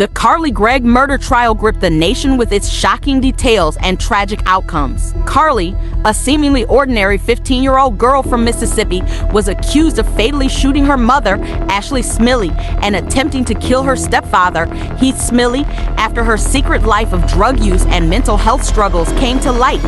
The Carly Gregg murder trial gripped the nation with its shocking details and tragic outcomes. Carly, a seemingly ordinary 15-year-old girl from Mississippi, was accused of fatally shooting her mother, Ashley Smylie, and attempting to kill her stepfather, Heath Smylie, after her secret life of drug use and mental health struggles came to light.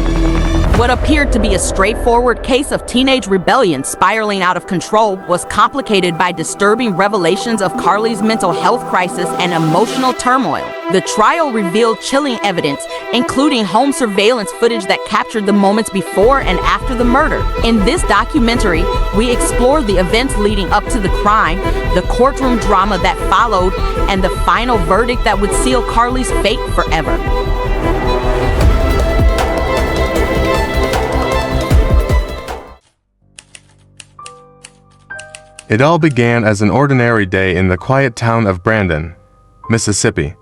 What appeared to be a straightforward case of teenage rebellion spiraling out of control was complicated by disturbing revelations of Carly's mental health crisis and emotional turmoil. The trial revealed chilling evidence, including home surveillance footage that captured the moments before and after the murder. In this documentary, we explore the events leading up to the crime, the courtroom drama that followed, and the final verdict that would seal Carly's fate forever. It all began as an ordinary day in the quiet town of Brandon, Mississippi.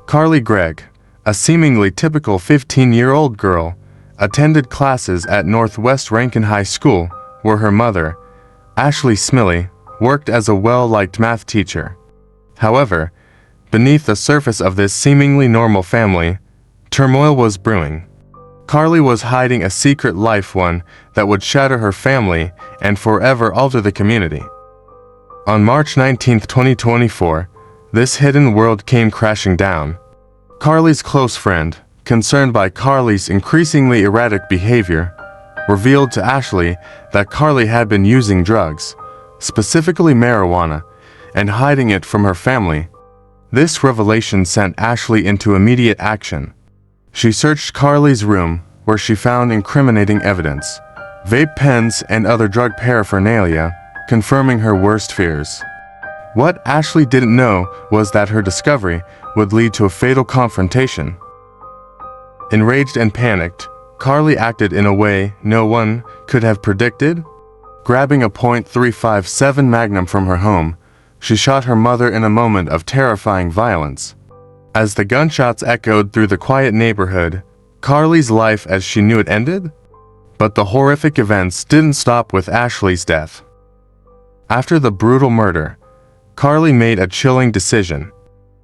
Carly Gregg, a seemingly typical 15-year-old girl, attended classes at Northwest Rankin High School, where her mother, Ashley Smylie, worked as a well-liked math teacher. However, beneath the surface of this seemingly normal family, turmoil was brewing. Carly was hiding a secret life, one that would shatter her family and forever alter the community. On March 19, 2024, this hidden world came crashing down. Carly's close friend, concerned by Carly's increasingly erratic behavior, revealed to Ashley that Carly had been using drugs, specifically marijuana, and hiding it from her family. This revelation sent Ashley into immediate action. She searched Carly's room, where she found incriminating evidence, vape pens and other drug paraphernalia, confirming her worst fears. What Ashley didn't know was that her discovery would lead to a fatal confrontation. Enraged and panicked, Carly acted in a way no one could have predicted. Grabbing a .357 Magnum from her home, she shot her mother in a moment of terrifying violence. As the gunshots echoed through the quiet neighborhood, Carly's life as she knew it ended? But the horrific events didn't stop with Ashley's death. After the brutal murder, Carly made a chilling decision.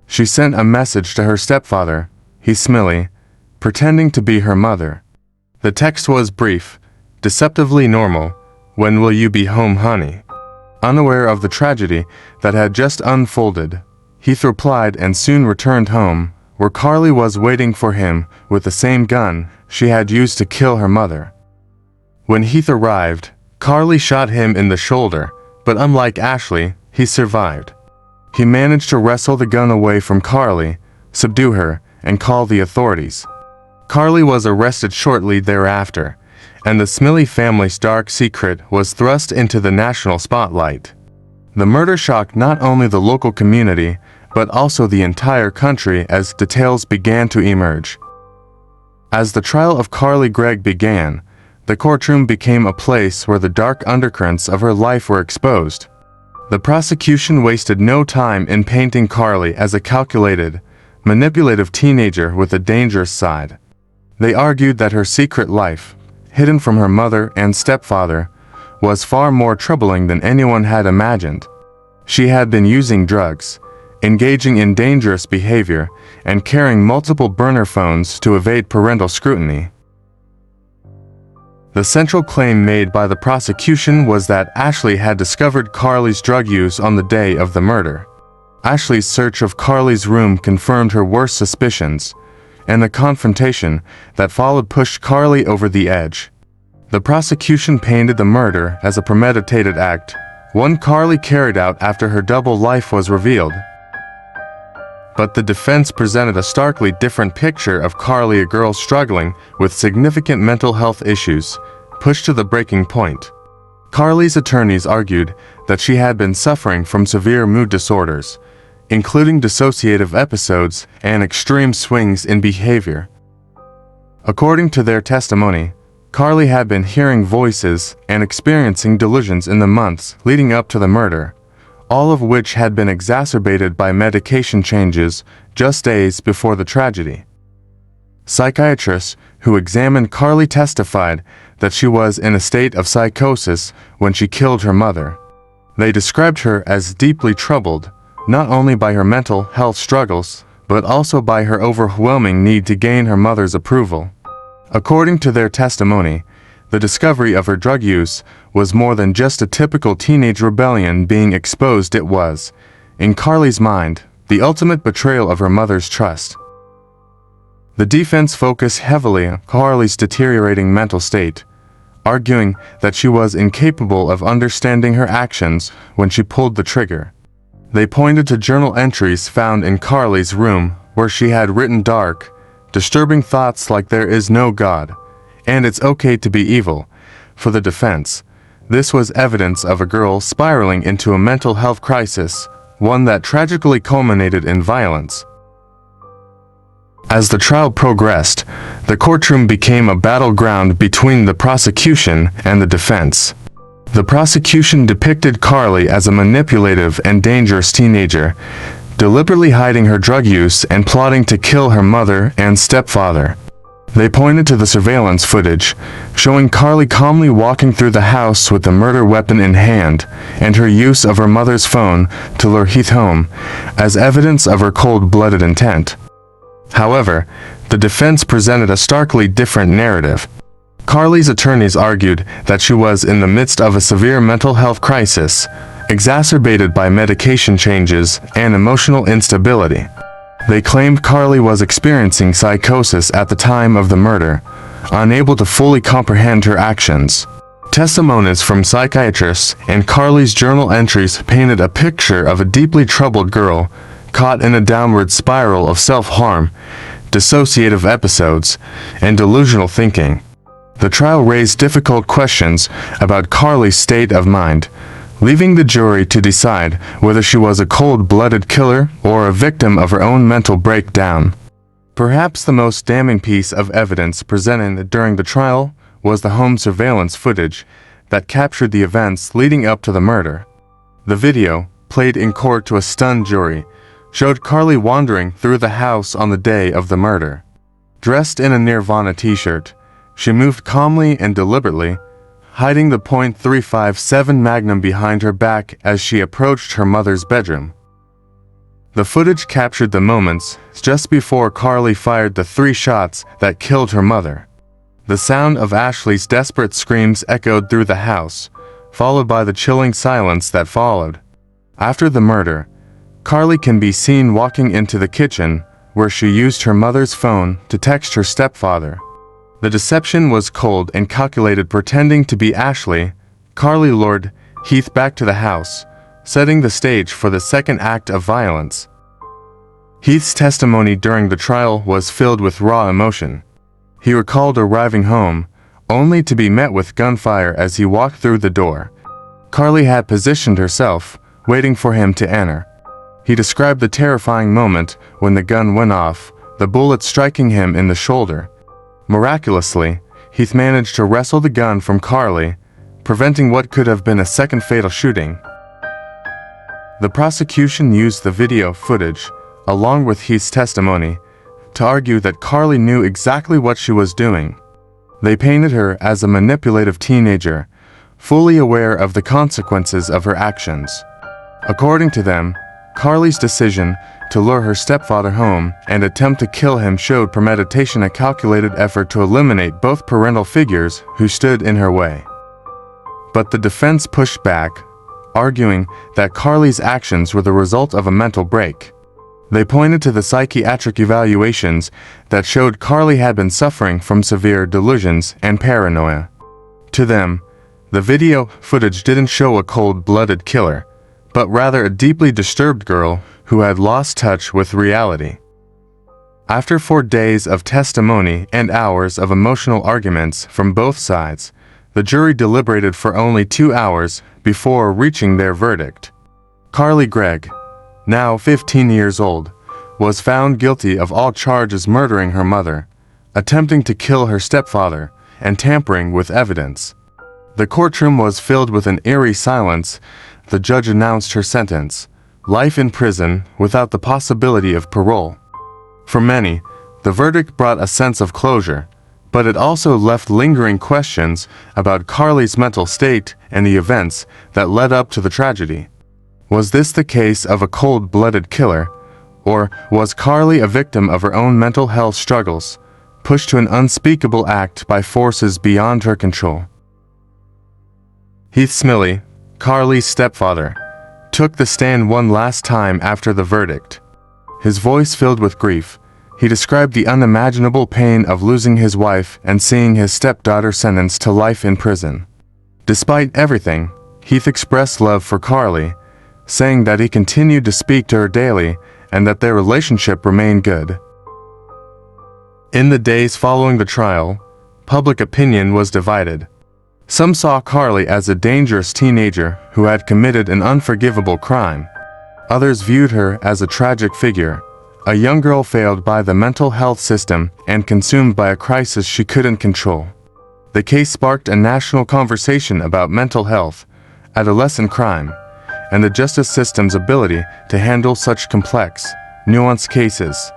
She sent a message to her stepfather, Heath Smylie, pretending to be her mother. The text was brief, deceptively normal. "When will you be home, honey?" Unaware of the tragedy that had just unfolded, Heath replied and soon returned home, where Carly was waiting for him with the same gun she had used to kill her mother. When Heath arrived, Carly shot him in the shoulder, but unlike Ashley, he survived. He managed to wrestle the gun away from Carly, subdue her, and call the authorities. Carly was arrested shortly thereafter, and the Smylie family's dark secret was thrust into the national spotlight. The murder shocked not only the local community, but also the entire country as details began to emerge. As the trial of Carly Gregg began, the courtroom became a place where the dark undercurrents of her life were exposed. The prosecution wasted no time in painting Carly as a calculated, manipulative teenager with a dangerous side. They argued that her secret life, hidden from her mother and stepfather, was far more troubling than anyone had imagined. She had been using drugs, engaging in dangerous behavior, and carrying multiple burner phones to evade parental scrutiny. The central claim made by the prosecution was that Ashley had discovered Carly's drug use on the day of the murder. Ashley's search of Carly's room confirmed her worst suspicions, and the confrontation that followed pushed Carly over the edge. The prosecution painted the murder as a premeditated act, one Carly carried out after her double life was revealed. But the defense presented a starkly different picture of Carly, a girl struggling with significant mental health issues, pushed to the breaking point. Carly's attorneys argued that she had been suffering from severe mood disorders, including dissociative episodes and extreme swings in behavior. According to their testimony, Carly had been hearing voices and experiencing delusions in the months leading up to the murder, all of which had been exacerbated by medication changes just days before the tragedy. Psychiatrists who examined Carly testified that she was in a state of psychosis when she killed her mother. They described her as deeply troubled, not only by her mental health struggles, but also by her overwhelming need to gain her mother's approval. According to their testimony, the discovery of her drug use was more than just a typical teenage rebellion being exposed. It was, in Carly's mind, the ultimate betrayal of her mother's trust. The defense focused heavily on Carly's deteriorating mental state, arguing that she was incapable of understanding her actions when she pulled the trigger. They pointed to journal entries found in Carly's room where she had written dark, disturbing thoughts like "there is no God," and "it's okay to be evil." For the defense, this was evidence of a girl spiraling into a mental health crisis, one that tragically culminated in violence. As the trial progressed, the courtroom became a battleground between the prosecution and the defense. The prosecution depicted Carly as a manipulative and dangerous teenager, deliberately hiding her drug use and plotting to kill her mother and stepfather. They pointed to the surveillance footage, showing Carly calmly walking through the house with the murder weapon in hand, and her use of her mother's phone to lure Heath home, as evidence of her cold-blooded intent. However, the defense presented a starkly different narrative. Carly's attorneys argued that she was in the midst of a severe mental health crisis, exacerbated by medication changes and emotional instability. They claimed Carly was experiencing psychosis at the time of the murder, unable to fully comprehend her actions. Testimonies from psychiatrists and Carly's journal entries painted a picture of a deeply troubled girl, caught in a downward spiral of self-harm, dissociative episodes, and delusional thinking. The trial raised difficult questions about Carly's state of mind, leaving the jury to decide whether she was a cold-blooded killer or a victim of her own mental breakdown. Perhaps the most damning piece of evidence presented during the trial was the home surveillance footage that captured the events leading up to the murder. The video, played in court to a stunned jury, showed Carly wandering through the house on the day of the murder. Dressed in a Nirvana t-shirt, she moved calmly and deliberately, hiding the .357 Magnum behind her back as she approached her mother's bedroom. The footage captured the moments just before Carly fired the 3 shots that killed her mother. The sound of Ashley's desperate screams echoed through the house, followed by the chilling silence that followed. After the murder, Carly can be seen walking into the kitchen, where she used her mother's phone to text her stepfather. The deception was cold and calculated. Pretending to be Ashley, Carly lured Heath back to the house, setting the stage for the second act of violence. Heath's testimony during the trial was filled with raw emotion. He recalled arriving home, only to be met with gunfire as he walked through the door. Carly had positioned herself, waiting for him to enter. He described the terrifying moment when the gun went off, the bullet striking him in the shoulder. Miraculously, Heath managed to wrestle the gun from Carly, preventing what could have been a second fatal shooting. The prosecution used the video footage, along with Heath's testimony, to argue that Carly knew exactly what she was doing. They painted her as a manipulative teenager, fully aware of the consequences of her actions. According to them, Carly's decision to lure her stepfather home and attempt to kill him showed premeditation, a calculated effort to eliminate both parental figures who stood in her way. But the defense pushed back, arguing that Carly's actions were the result of a mental break. They pointed to the psychiatric evaluations that showed Carly had been suffering from severe delusions and paranoia. To them, the video footage didn't show a cold-blooded killer, but rather a deeply disturbed girl who had lost touch with reality. After 4 days of testimony and hours of emotional arguments from both sides, the jury deliberated for only 2 hours before reaching their verdict. Carly Gregg, now 15 years old, was found guilty of all charges: murdering her mother, attempting to kill her stepfather, and tampering with evidence. The courtroom was filled with an eerie silence. The judge announced her sentence: life in prison without the possibility of parole. For many, the verdict brought a sense of closure, but it also left lingering questions about Carly's mental state and the events that led up to the tragedy. Was this the case of a cold-blooded killer, Or was Carly a victim of her own mental health struggles, pushed to an unspeakable act by forces beyond her control? Heath Smylie, Carly's stepfather, took the stand one last time after the verdict. His voice filled with grief, he described the unimaginable pain of losing his wife and seeing his stepdaughter sentenced to life in prison. Despite everything, Heath expressed love for Carly, saying that he continued to speak to her daily and that their relationship remained good. In the days following the trial, public opinion was divided. Some saw Carly as a dangerous teenager who had committed an unforgivable crime. Others viewed her as a tragic figure, a young girl failed by the mental health system and consumed by a crisis she couldn't control. The case sparked a national conversation about mental health, adolescent crime, and the justice system's ability to handle such complex, nuanced cases.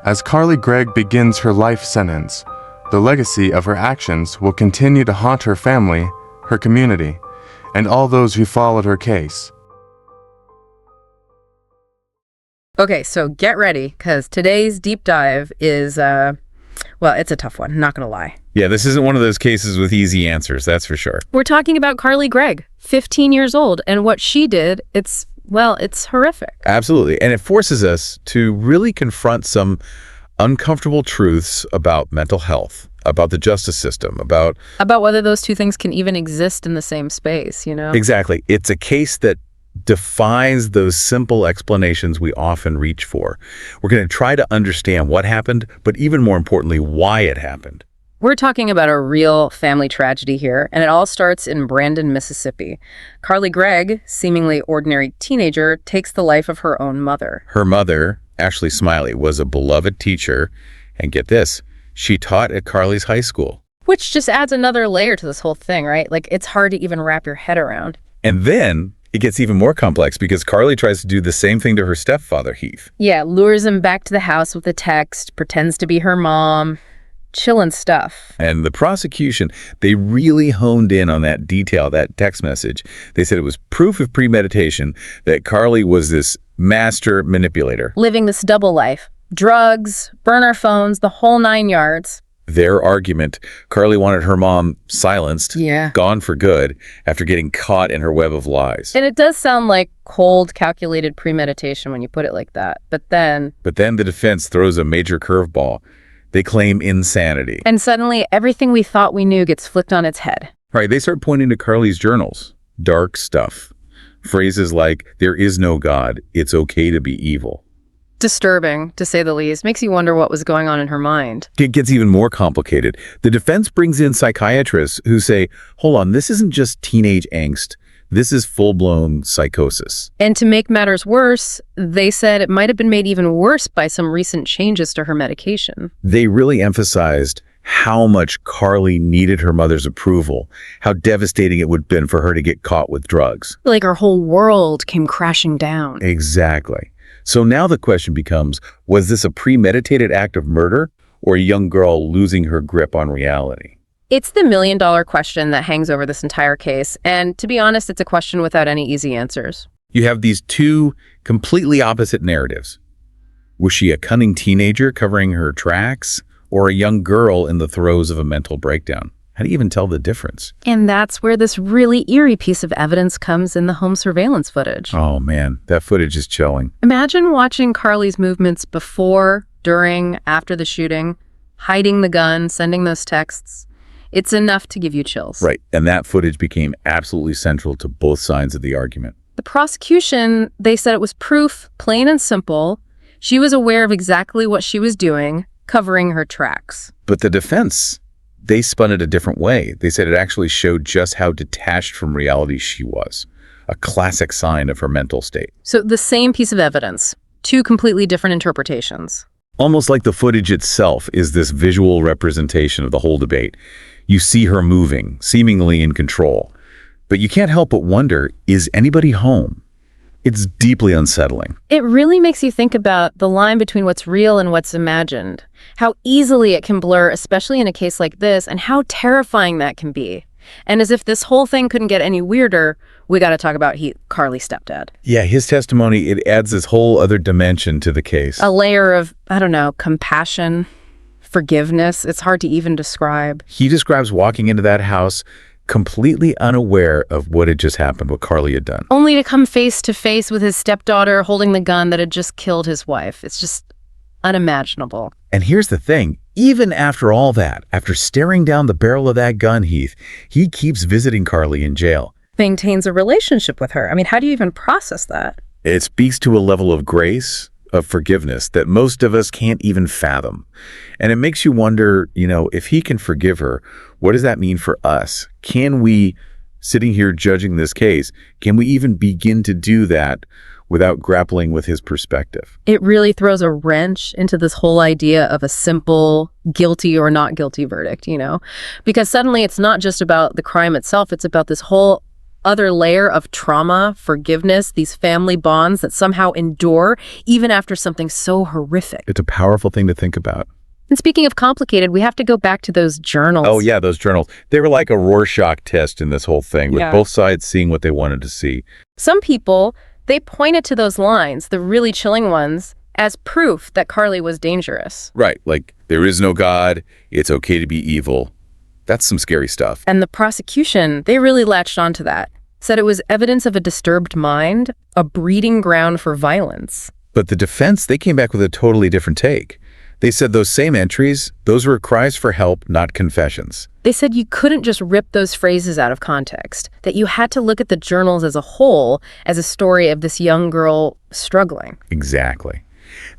As Carly Gregg begins her life sentence, the legacy of her actions will continue to haunt her family, her community, and all those who followed her case. Okay, so get ready, because today's deep dive is, it's a tough one, not gonna lie. Yeah, this isn't one of those cases with easy answers, that's for sure. We're talking about Carly Gregg, 15 years old, and what she did, it's horrific. Absolutely, and it forces us to really confront some uncomfortable truths about mental health, about the justice system, about whether those two things can even exist in the same space, you know? Exactly. It's a case that defies those simple explanations we often reach for. We're going to try to understand what happened, but even more importantly, why it happened. We're talking about a real family tragedy here, and it all starts in Brandon, Mississippi. Carly Gregg, seemingly ordinary teenager, takes the life of her own mother. Her mother, Ashley Smylie, was a beloved teacher, and get this, she taught at Carly's high school. Which just adds another layer to this whole thing, right? Like, it's hard to even wrap your head around. And then it gets even more complex because Carly tries to do the same thing to her stepfather, Heath. Yeah, lures him back to the house with a text, pretends to be her mom. Chillin' stuff. And the prosecution, they really honed in on that detail, that text message. They said it was proof of premeditation that Carly was this master manipulator. Living this double life. Drugs, burner phones, the whole 9 yards. Their argument, Carly wanted her mom silenced, gone for good, after getting caught in her web of lies. And it does sound like cold, calculated premeditation when you put it like that. But then the defense throws a major curveball. They claim insanity. And suddenly, everything we thought we knew gets flipped on its head. Right, they start pointing to Carly's journals. Dark stuff. Phrases like, there is no God, it's okay to be evil. Disturbing, to say the least. Makes you wonder what was going on in her mind. It gets even more complicated. The defense brings in psychiatrists who say, hold on, this isn't just teenage angst. This is full-blown psychosis. And to make matters worse, they said it might have been made even worse by some recent changes to her medication. They really emphasized how much Carly needed her mother's approval, how devastating it would have been for her to get caught with drugs. Like her whole world came crashing down. Exactly. So now the question becomes, was this a premeditated act of murder or a young girl losing her grip on reality? It's the million-dollar question that hangs over this entire case, and to be honest, it's a question without any easy answers. You have these two completely opposite narratives. Was she a cunning teenager covering her tracks, or a young girl in the throes of a mental breakdown? How do you even tell the difference? And that's where this really eerie piece of evidence comes in the home surveillance footage. Oh man, that footage is chilling. Imagine watching Carly's movements before, during, after the shooting, hiding the gun, sending those texts. It's enough to give you chills. Right, and that footage became absolutely central to both sides of the argument. The prosecution, they said it was proof, plain and simple. She was aware of exactly what she was doing, covering her tracks. But the defense, they spun it a different way. They said it actually showed just how detached from reality she was, a classic sign of her mental state. So the same piece of evidence, two completely different interpretations. Almost like the footage itself is this visual representation of the whole debate. You see her moving, seemingly in control. But you can't help but wonder, is anybody home? It's deeply unsettling. It really makes you think about the line between what's real and what's imagined. How easily it can blur, especially in a case like this, and how terrifying that can be. And as if this whole thing couldn't get any weirder, we got to talk about Carly's stepdad. Yeah, his testimony, it adds this whole other dimension to the case. A layer of, I don't know, compassion, forgiveness. It's hard to even describe. He describes walking into that house completely unaware of what had just happened, what Carly had done. Only to come face to face with his stepdaughter holding the gun that had just killed his wife. It's just unimaginable. And here's the thing, even after all that, after staring down the barrel of that gun, Heath, he keeps visiting Carly in jail. Maintains a relationship with her. I mean, how do you even process that? It speaks to a level of grace, of forgiveness that most of us can't even fathom. And it makes you wonder, if he can forgive her, what does that mean for us? Can we, sitting here judging this case, can we even begin to do that without grappling with his perspective? It really throws a wrench into this whole idea of a simple guilty or not guilty verdict, because suddenly it's not just about the crime itself, it's about this whole other layer of trauma, forgiveness, these family bonds that somehow endure even after something so horrific. It's a powerful thing to think about. And speaking of complicated, we have to go back to those journals. Oh, yeah, those journals. They were like a Rorschach test in this whole thing, with both sides seeing what they wanted to see. Some people, they pointed to those lines, the really chilling ones, as proof that Carly was dangerous. Right, like, there is no God, it's okay to be evil. That's some scary stuff. And the prosecution, they really latched onto that. Said it was evidence of a disturbed mind, a breeding ground for violence. But the defense, they came back with a totally different take. They said those same entries, those were cries for help, not confessions. They said you couldn't just rip those phrases out of context, that you had to look at the journals as a whole, as a story of this young girl struggling. Exactly.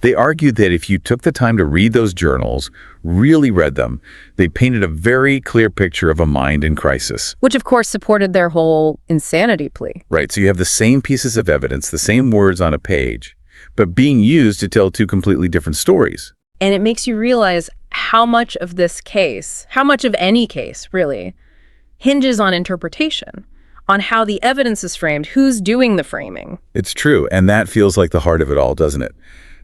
They argued that if you took the time to read those journals, really read them, they painted a very clear picture of a mind in crisis. Which, of course, supported their whole insanity plea. Right, so you have the same pieces of evidence, the same words on a page, but being used to tell two completely different stories. And it makes you realize how much of this case, how much of any case, really, hinges on interpretation, on how the evidence is framed, who's doing the framing. It's true, and that feels like the heart of it all, doesn't it?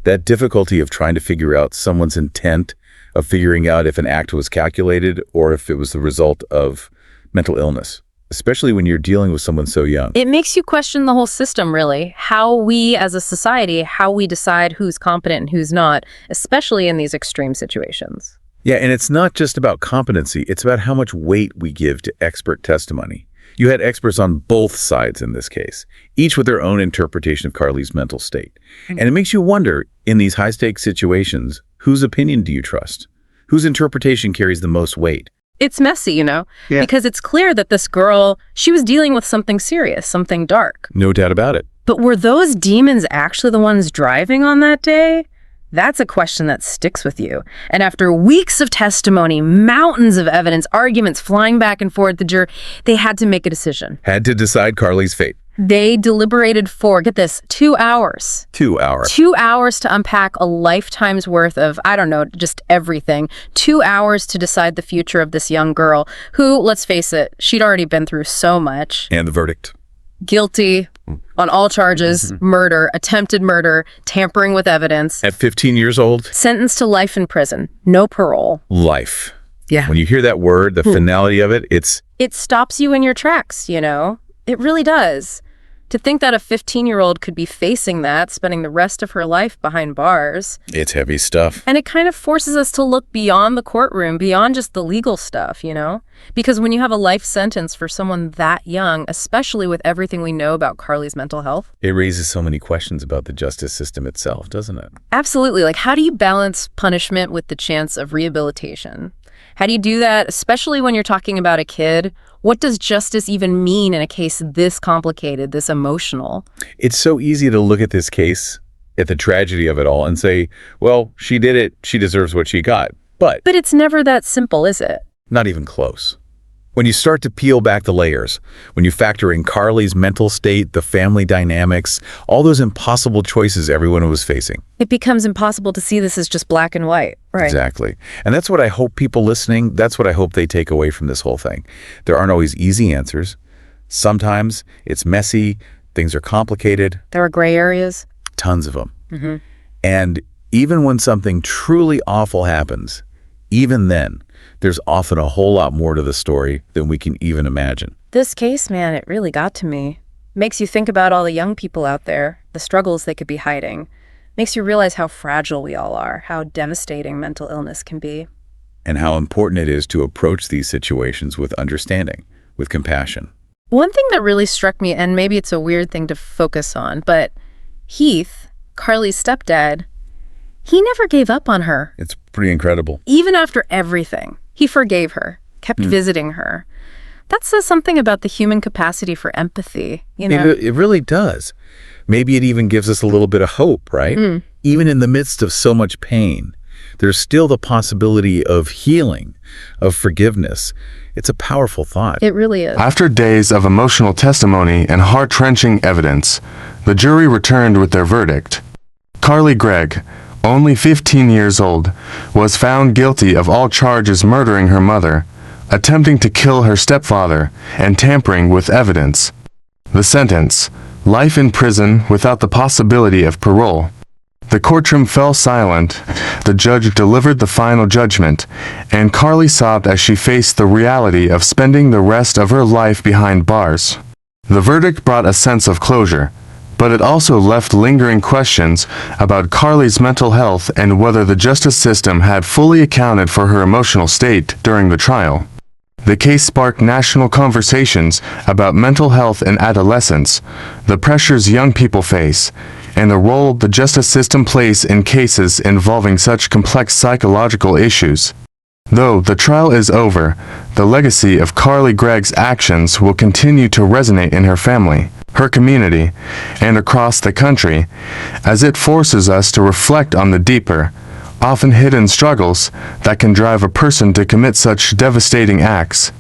That difficulty of trying to figure out someone's intent, of figuring out if an act was calculated or if it was the result of mental illness, especially when you're dealing with someone so young. It makes you question the whole system, really, how we as a society, how we decide who's competent and who's not, especially in these extreme situations. Yeah, and it's not just about competency, it's about how much weight we give to expert testimony. You had experts on both sides in this case, each with their own interpretation of Carly's mental state. And it makes you wonder, in these high-stakes situations, whose opinion do you trust? Whose interpretation carries the most weight? It's messy, because it's clear that this girl, she was dealing with something serious, something dark. No doubt about it. But were those demons actually the ones driving on that day? That's a question that sticks with you. And after weeks of testimony, mountains of evidence, arguments flying back and forth, the jury, they had to make a decision. Had to decide Carly's fate. They deliberated for, get this, 2 hours. 2 hours. 2 hours to unpack a lifetime's worth of, just everything. 2 hours to decide the future of this young girl who, let's face it, she'd already been through so much. And the verdict? Guilty on all charges, murder, attempted murder, tampering with evidence. At 15 years old? Sentenced to life in prison. No parole. Life. Yeah. When you hear that word, the finality of it, It stops you in your tracks, It really does. To think that a 15-year-old could be facing that, spending the rest of her life behind bars. It's heavy stuff. And it kind of forces us to look beyond the courtroom, beyond just the legal stuff, Because when you have a life sentence for someone that young, especially with everything we know about Carly's mental health. It raises so many questions about the justice system itself, doesn't it? Absolutely. Like, how do you balance punishment with the chance of rehabilitation? How do you do that, especially when you're talking about a kid? What does justice even mean in a case this complicated, this emotional? It's so easy to look at this case, at the tragedy of it all, and say, well, she did it, she deserves what she got. But it's never that simple, is it? Not even close. When you start to peel back the layers, when you factor in Carly's mental state, the family dynamics, all those impossible choices everyone was facing. It becomes impossible to see this as just black and white, right? Exactly. And that's what I hope people listening, that's what I hope they take away from this whole thing. There aren't always easy answers. Sometimes it's messy, things are complicated. There are gray areas. Tons of them. And even when something truly awful happens, even then, There's often a whole lot more to the story than we can even imagine. This case, man, it really got to me. Makes you think about all the young people out there, the struggles they could be hiding. Makes you realize how fragile we all are, how devastating mental illness can be. And how important it is to approach these situations with understanding, with compassion. One thing that really struck me, and maybe it's a weird thing to focus on, but Heath, Carly's stepdad, he never gave up on her. It's pretty incredible. Even after everything, he forgave her, kept visiting her. That says something about the human capacity for empathy, you know? It really does. Maybe it even gives us a little bit of hope, right? Even in the midst of so much pain, there's still the possibility of healing, of forgiveness. It's a powerful thought. It really is. After days of emotional testimony and heart-wrenching evidence, the jury returned with their verdict. Carly Gregg, only 15 years old, was found guilty of all charges murdering her mother, attempting to kill her stepfather, and tampering with evidence. The sentence: life in prison without the possibility of parole. The courtroom fell silent. The judge delivered the final judgment, and Carly sobbed as she faced the reality of spending the rest of her life behind bars. The verdict brought a sense of closure, but it also left lingering questions about Carly's mental health and whether the justice system had fully accounted for her emotional state during the trial. The case sparked national conversations about mental health in adolescence, the pressures young people face, and the role the justice system plays in cases involving such complex psychological issues. Though the trial is over, the legacy of Carly Gregg's actions will continue to resonate in her family, her community, and across the country, as it forces us to reflect on the deeper, often hidden struggles that can drive a person to commit such devastating acts.